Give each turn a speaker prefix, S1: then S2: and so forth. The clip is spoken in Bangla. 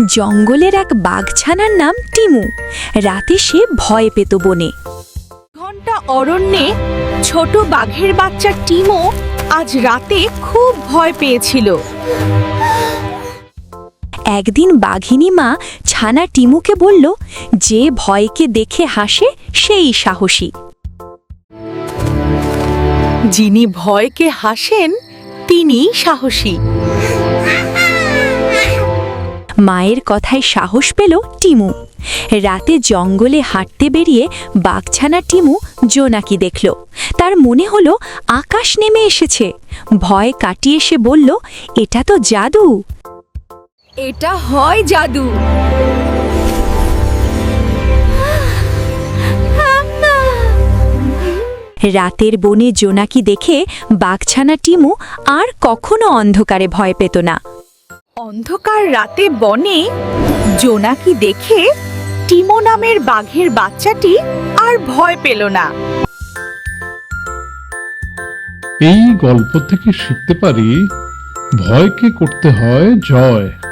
S1: জঙ্গলের এক বাঘছানার নাম টিমু। রাতে সে ভয় পেত বনে।
S2: ঘন্টা অরণ্যে ছোট বাঘের বাচ্চা টিমো আজ রাতে খুব ভয় পেয়েছিল।
S1: একদিন বাঘিনী মা ছানা টিমুকে বলল, যে ভয়কে দেখে হাসে সেই সাহসী।
S2: যিনি ভয়কে হাসেন তিনি সাহসী।
S1: মায়ের কথায় সাহস পেল টিমু। রাতে জঙ্গলে হাঁটতে বেরিয়ে বাঘছানা টিমু জোনাকি দেখল। তার মনে হলো আকাশ নেমে এসেছে। ভয় কাটিয়ে সে বলল, এটা তো জাদু।
S2: এটা হয় জাদু।
S1: রাতের বনে জোনাকি দেখে বাঘছানা টিমু আর কখনো অন্ধকারে ভয় পেত না।
S2: অন্ধকার রাতে বনে জোনাকি দেখে টিমো নামের বাঘের বাচ্চাটি আর ভয় পেল না।
S3: এই গল্প থেকে শিখতে পারি, ভয়কে করতে হয় জয়।